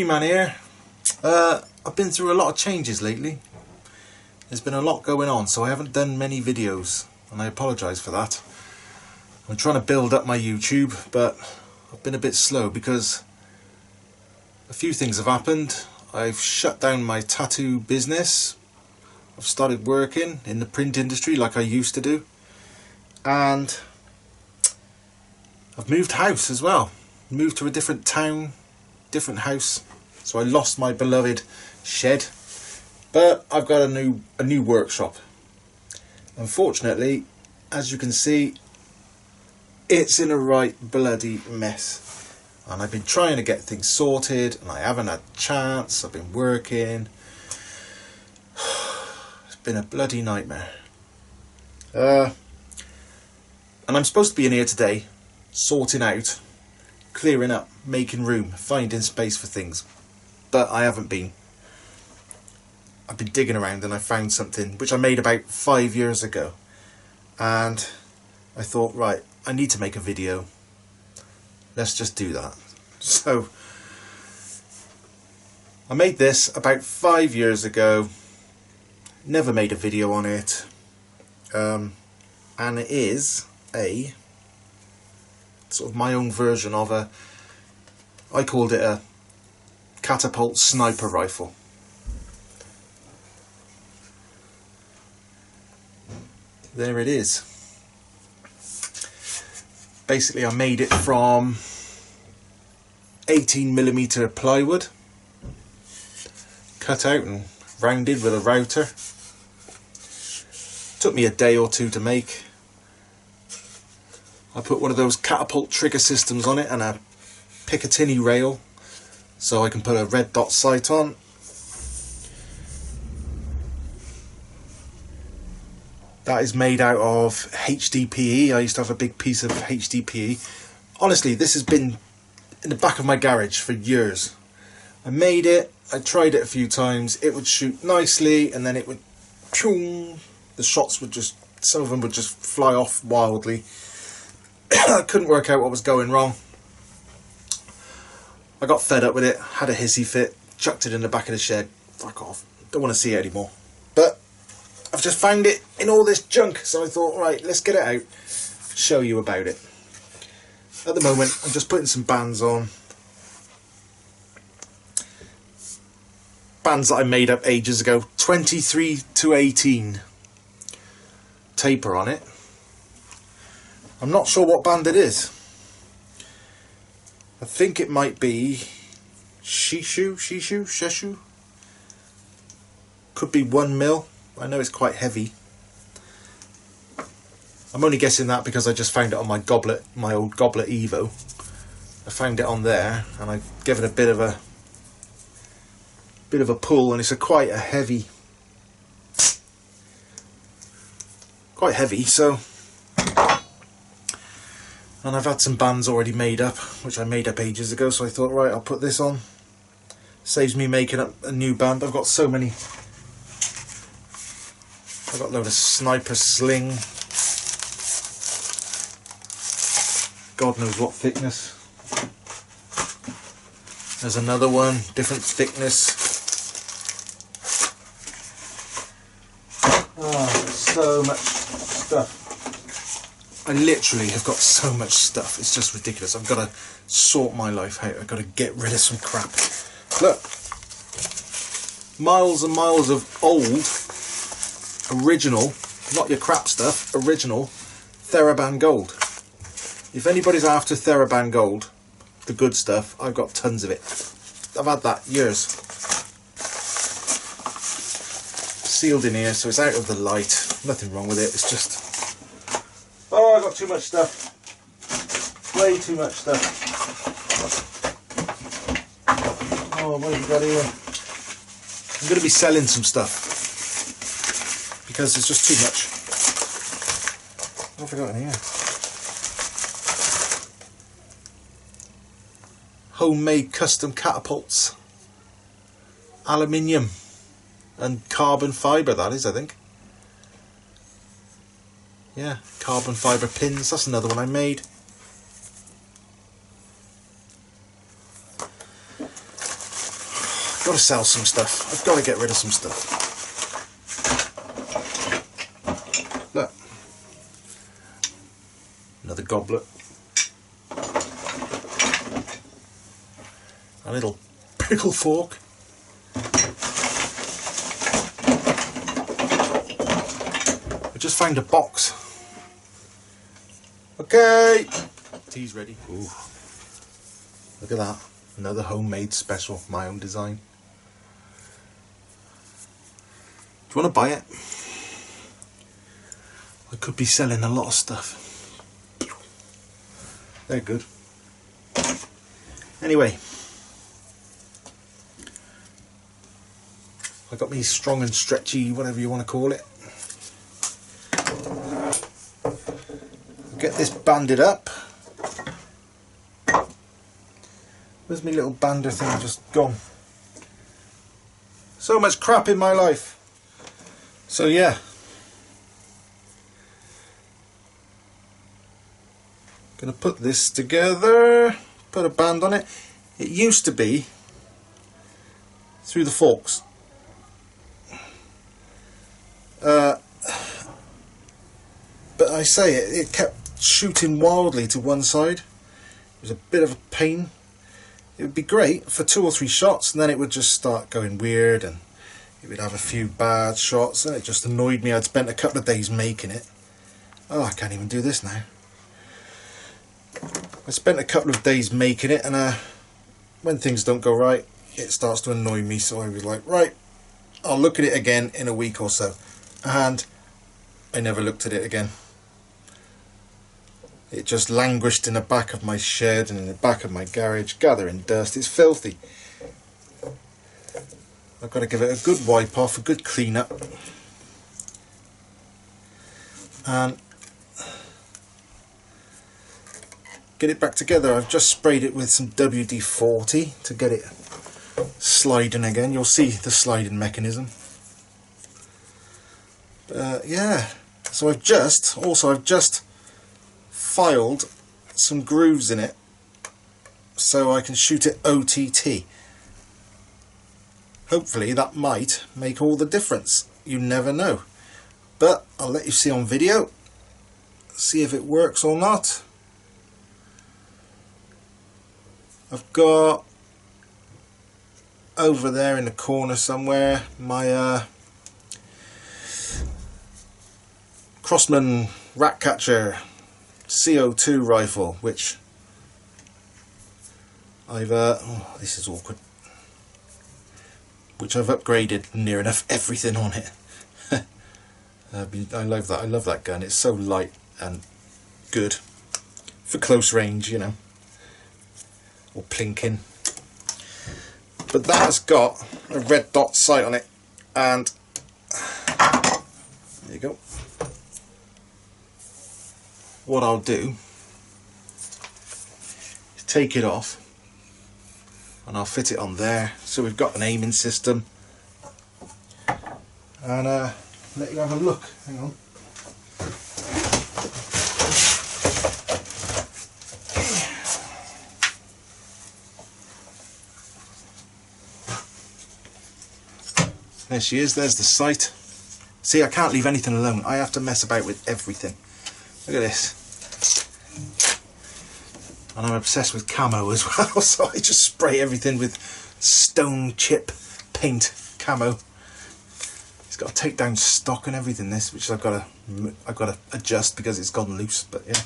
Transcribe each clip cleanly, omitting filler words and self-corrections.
Man here. I've been through a lot of changes lately. There's been a lot going on, so I haven't done many videos, and I apologise for that. I'm trying to build up my YouTube, but I've been a bit slow because a few things have happened. I've shut down my tattoo business. I've started working in the print industry like I used to do, and I've moved house as well. Moved to a different town, different house. So I lost my beloved shed, but I've got a new workshop. Unfortunately, as you can see, it's in a right bloody mess, and I've been trying to get things sorted and I haven't had a chance. I've been working. It's been a bloody nightmare. And I'm supposed to be in here today sorting out, clearing up, making room, finding space for things, but I haven't been. I've been digging around and I found something which I made about 5 years ago, and I thought, right, I need to make a video. Let's just do that. So I made this about 5 years ago, never made a video on it, and it is a sort of my own version of I called it a Catapult sniper rifle. There it is. Basically I made it from 18mm plywood, cut out and rounded with a router. Took me a day or two to make. I put one of those Catapult trigger systems on it and a Picatinny rail so I can put a red dot sight on. That is made out of HDPE. I used to have a big piece of HDPE. Honestly, this has been in the back of my garage for years. I made it, I tried it a few times, it would shoot nicely and then it would, the shots would just, some of them would just fly off wildly. I couldn't work out what was going wrong. I got fed up with it, had a hissy fit, chucked it in the back of the shed. Fuck off, don't want to see it anymore. But I've just found it in all this junk, so I thought, right, let's get it out, show you about it. At the moment, I'm just putting some bands on. Bands that I made up ages ago, 23 to 18 taper on it. I'm not sure what band it is. I think it might be Shishu. Could be 1mm. I know it's quite heavy. I'm only guessing that because I just found it on my goblet, my old Goblet Evo. I found it on there and I gave it a bit of a pull, and it's quite heavy, so. And I've had some bands already made up, which I made up ages ago, so I thought, right, I'll put this on. Saves me making up a new band. I've got so many. I've got a load of sniper sling. God knows what thickness. There's another one, different thickness. Oh, so much stuff. I literally have got so much stuff, it's just ridiculous. I've got to sort my life out, I've got to get rid of some crap. Look, miles and miles of old, original, not your crap stuff, original TheraBand gold. If anybody's after TheraBand gold, the good stuff, I've got tons of it. I've had that years. Sealed in here, so it's out of the light, nothing wrong with it, it's just... Oh, I got too much stuff. Way too much stuff. Oh, what have we got here? I'm going to be selling some stuff because it's just too much. What have I got in here? Homemade custom catapults. Aluminium and carbon fibre, that is, I think. Yeah, carbon fibre pins, that's another one I made. to sell some stuff. I've got to get rid of some stuff. Look. Another goblet. A little pickle fork. I just found a box. Okay. Tea's ready. Ooh. Look at that. Another homemade special, my own design. Do you want to buy it? I could be selling a lot of stuff. They're good. Anyway, I got me strong and stretchy, whatever you want to call it. Get this banded up. Where's my little bander thing just gone? So much crap in my life. So yeah. Gonna put this together, put a band on it. It used to be through the forks. But I say it kept shooting wildly to one side. It was a bit of a pain. It would be great for 2 or 3 shots, and then it would just start going weird, and it would have a few bad shots, and it just annoyed me. I'd spent a couple of days making it. Oh, I can't even do this now. I spent a couple of days making it, and when things don't go right, it starts to annoy me, so I was like, right, I'll look at it again in a week or so. And I never looked at it again. It just languished in the back of my shed and in the back of my garage, gathering dust. It's filthy. I've got to give it a good wipe off, a good clean up. And get it back together. I've just sprayed it with some WD-40 to get it sliding again. You'll see the sliding mechanism. Yeah, so I've just filed some grooves in it so I can shoot it OTT. Hopefully that might make all the difference. You never know. But I'll let you see on video, see if it works or not. I've got over there in the corner somewhere my Crossman Ratcatcher CO2 rifle, which I've oh, this is awkward, which I've upgraded near enough everything on it. I love that. I love that gun. It's so light and good for close range, you know, or plinking. But that has got a red dot sight on it, and there you go. What I'll do is take it off and I'll fit it on there, so we've got an aiming system, and let you have a look. Hang on. There she is, there's the sight. See, I can't leave anything alone. I have to mess about with everything. Look at this. And I'm obsessed with camo as well, so I just spray everything with stone chip paint camo. It's got to take down stock and everything, this, which I've got to adjust because it's gone loose, but yeah.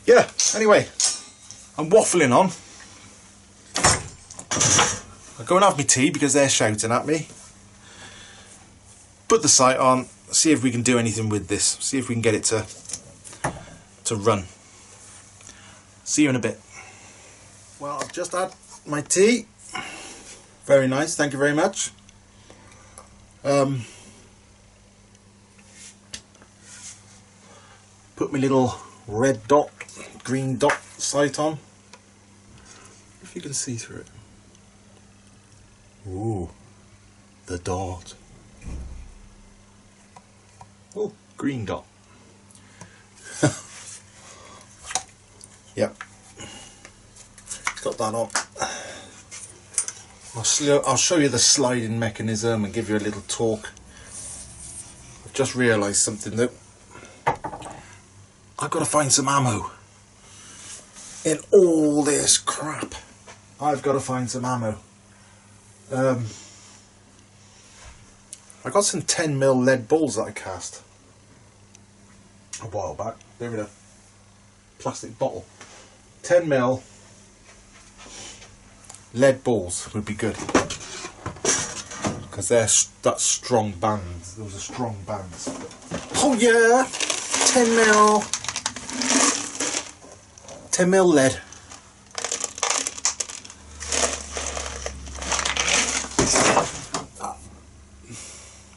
Yeah, anyway, I'm waffling on. I'll go and have my tea because they're shouting at me. Put the sight on, see if we can do anything with this, see if we can get it to run. See you in a bit. Well, I've just had my tea. Very nice, thank you very much. Put my little red dot, green dot sight on. If you can see through it. Ooh, the dot. Oh, green dot. Yep. Got that on. I'll show you the sliding mechanism and give you a little talk. I've just realised something though. I've got to find some ammo. In all this crap, I've got to find some ammo. I got some 10mm lead balls that I cast a while back. They're in a plastic bottle. 10mm lead balls would be good, because that's strong bands. Those are strong bands. Oh yeah, 10mm lead.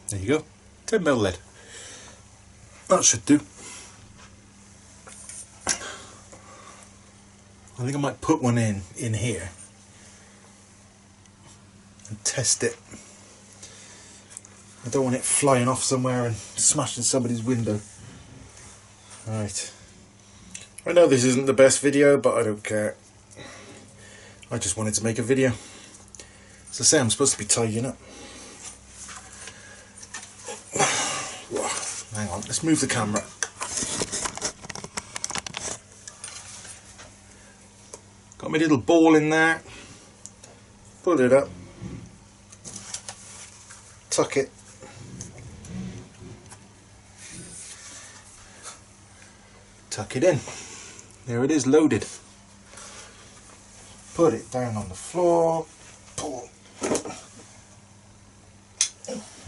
There you go, 10mm lead. That should do. I think I might put one in here and test it. I don't want it flying off somewhere and smashing somebody's window. Right. I know this isn't the best video, but I don't care. I just wanted to make a video. As I say, I'm supposed to be tidying up. Hang on, let's move the camera. Got my little ball in there. Pull it up. Tuck it. Tuck it in. There it is, loaded. Put it down on the floor. Pull.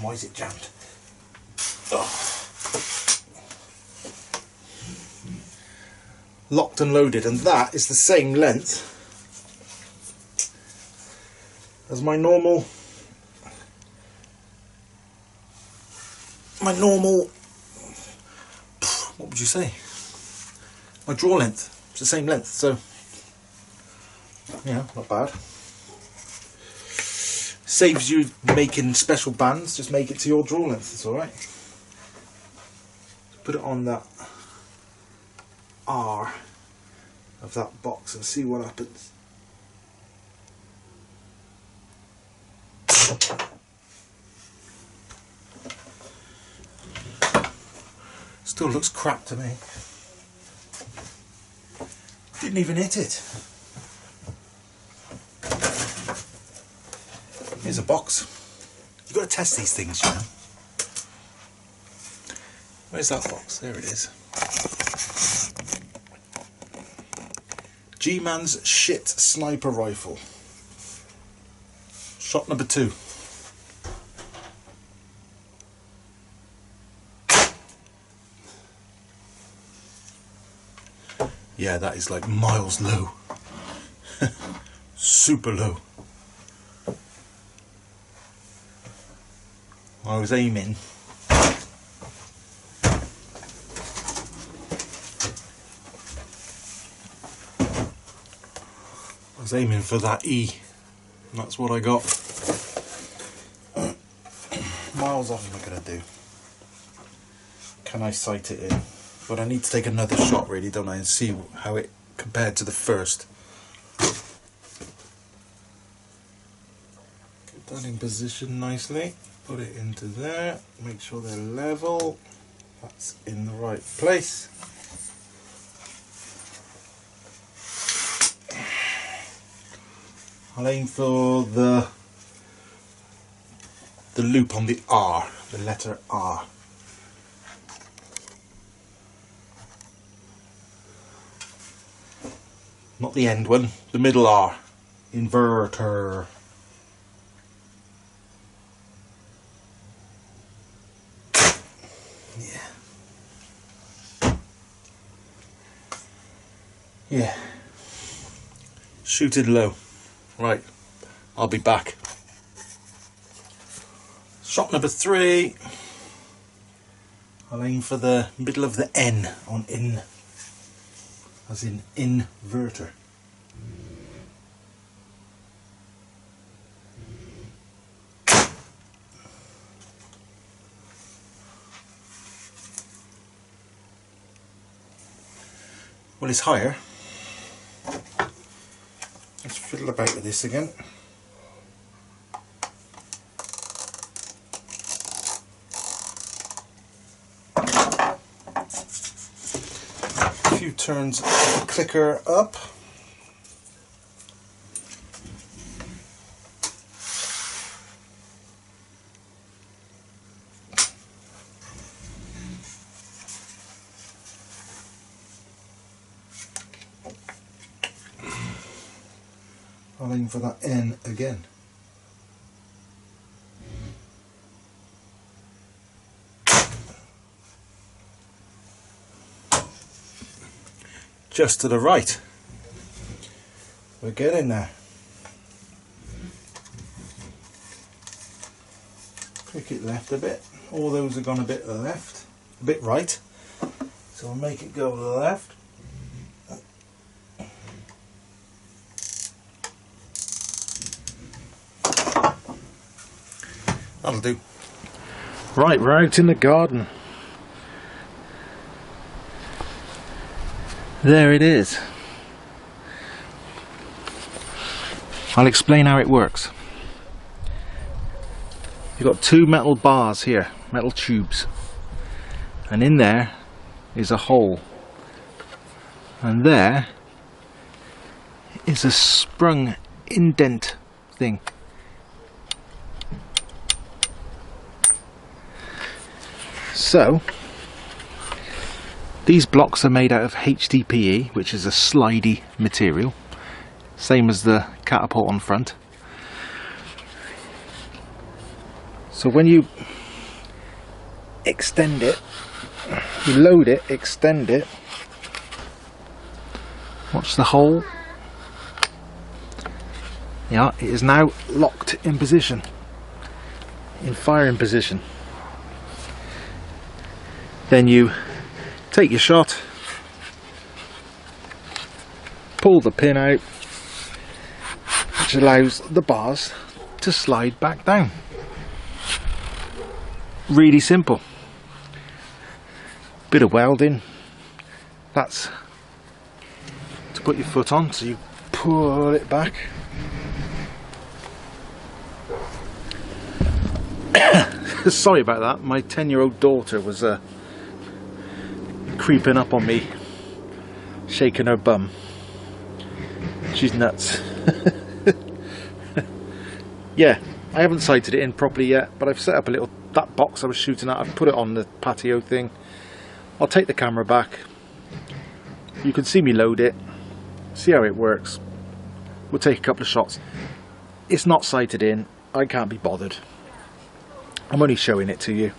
Why is it jammed? Oh. Locked and loaded, and that is the same length as my normal what would you say, my draw length. It's the same length, so yeah, not bad. Saves you making special bands. Just make it to your draw length, it's alright. Put it on that R of that box and see what happens. Still looks crap to me. Didn't even hit it. Here's a box. You've got to test these things, you know. Where's that box? There it is. G-Man's shit sniper rifle. Shot number 2. Yeah, that is like miles low. Super low. I was aiming. I was aiming for that E. And that's what I got. Miles off am I going to do? Can I sight it in? But I need to take another shot really, don't I, and see how it compared to the first. Get that in position nicely. Put it into there. Make sure they're level. That's in the right place. I'll aim for the loop on the R, the letter R. Not the end one, the middle R. Inverter. Yeah. Shoot it low. Right, I'll be back. Shot number 3. I'll aim for the middle of the N on in, as in inverter. Well, it's higher. Let's fiddle about with this again. few turns of the clicker up. I'll aim for that N again. Just to the right. We're getting there. Click it left a bit. All those have gone a bit left, a bit right. So I'll make it go to the left. That'll do. Right, we're out in the garden. There it is. I'll explain how it works. You've got two metal bars here, metal tubes, and in there is a hole, and there is a sprung indent thing. So these blocks are made out of HDPE, which is a slidey material, same as the Catapult on front. So when you extend it, you load it, extend it, watch the hole. Yeah, it is now locked in position, in firing position. Then you take your shot, pull the pin out, which allows the bars to slide back down. Really simple. Bit of welding. That's to put your foot on, so you pull it back. Sorry about that, my 10-year-old daughter was creeping up on me, shaking her bum. She's nuts. Yeah, I haven't sighted it in properly yet, but I've set up a little, that box I was shooting at, I've put it on the patio thing. I'll take the camera back. You can see me load it, see how it works. We'll take a couple of shots. It's not sighted in, I can't be bothered. I'm only showing it to you.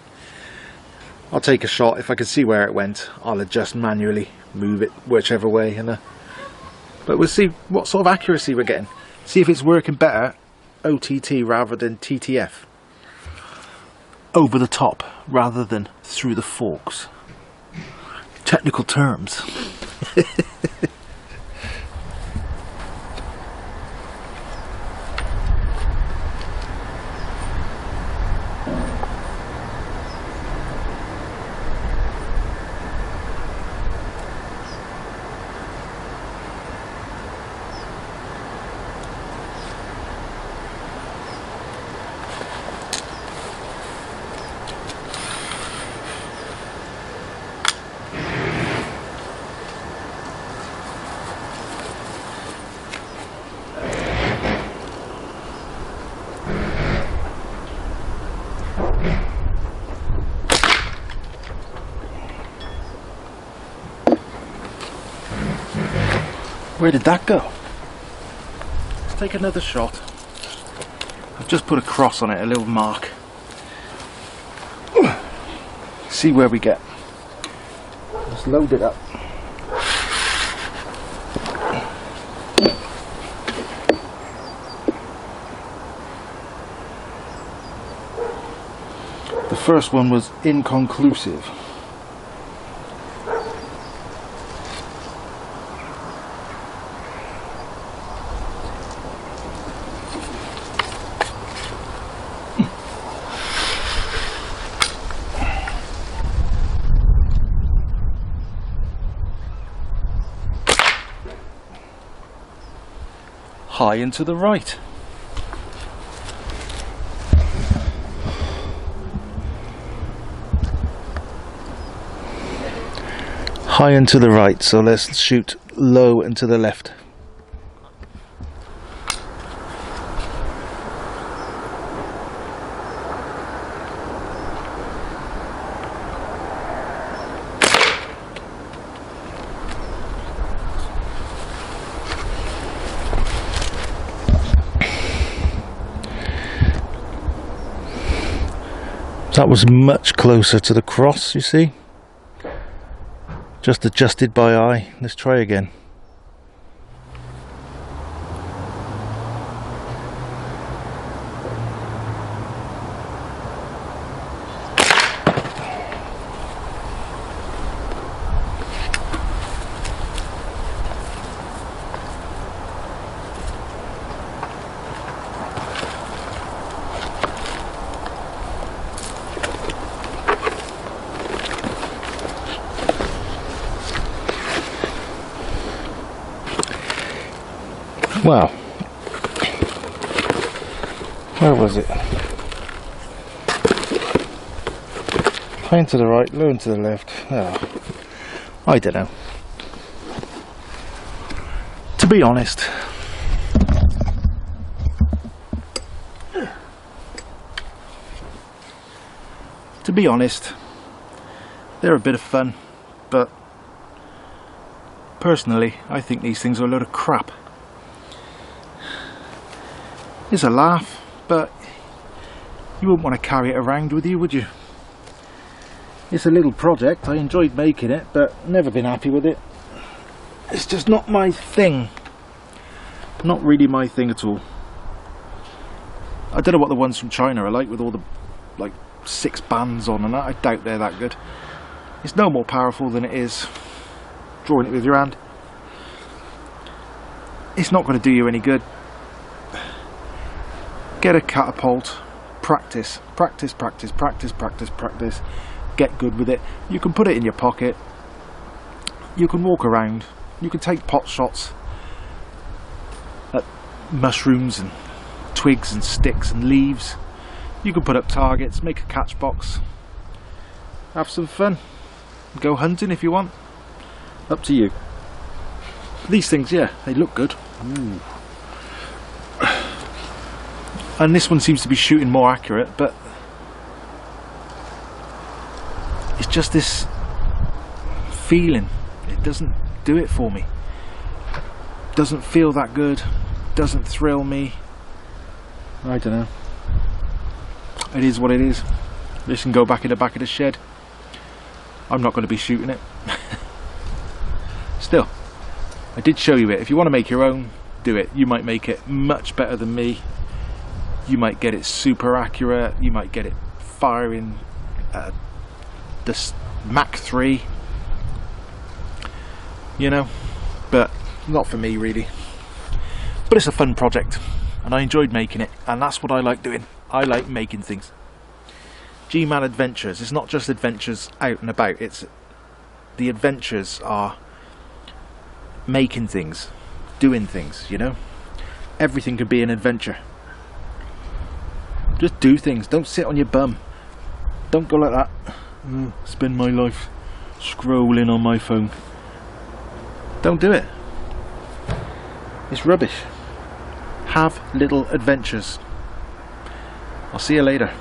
I'll take a shot. If I can see where it went, I'll adjust manually, move it whichever way, but we'll see what sort of accuracy we're getting. See if it's working better OTT rather than TTF. Over the top rather than through the forks. Technical terms. Where did that go? Let's take another shot. I've just put a cross on it, a little mark. See where we get. Let's load it up. The first one was inconclusive. High and to the right. high and to the right, so let's shoot low and to the left. That was much closer to the cross, you see? Just adjusted by eye. Let's try again. Wow, where was it? High and to the right, low and to the left. Oh, I don't know. To be honest, they're a bit of fun, but personally, I think these things are a load of crap. It's a laugh, but you wouldn't want to carry it around with you, would you? It's a little project. I enjoyed making it, but never been happy with it. It's just not my thing. Not really my thing at all. I don't know what the ones from China are like, with all the like 6 bands on and that. I doubt they're that good. It's no more powerful than it is drawing it with your hand. It's not going to do you any good. Get a catapult, practice, get good with it. You can put it in your pocket, you can walk around, you can take pot shots at mushrooms and twigs and sticks and leaves. You can put up targets, make a catch box, have some fun, go hunting if you want, up to you. These things, yeah, they look good. Ooh. And this one seems to be shooting more accurate, but it's just this feeling. It doesn't do it for me. Doesn't feel that good. Doesn't thrill me. I don't know. It is what it is. This can go back in the back of the shed. I'm not going to be shooting it. Still, I did show you it. If you want to make your own, do it. You might make it much better than me. You might get it super accurate, you might get it firing the Mach 3, you know, but not for me really. But it's a fun project and I enjoyed making it, and that's what I like doing. I like making things. G-Man Adventures, it's not just adventures out and about, it's the adventures are making things, doing things, you know. Everything can be an adventure. Just do things, don't sit on your bum. Don't go like that. Spend my life scrolling on my phone. Don't do it. It's rubbish. Have little adventures. I'll see you later.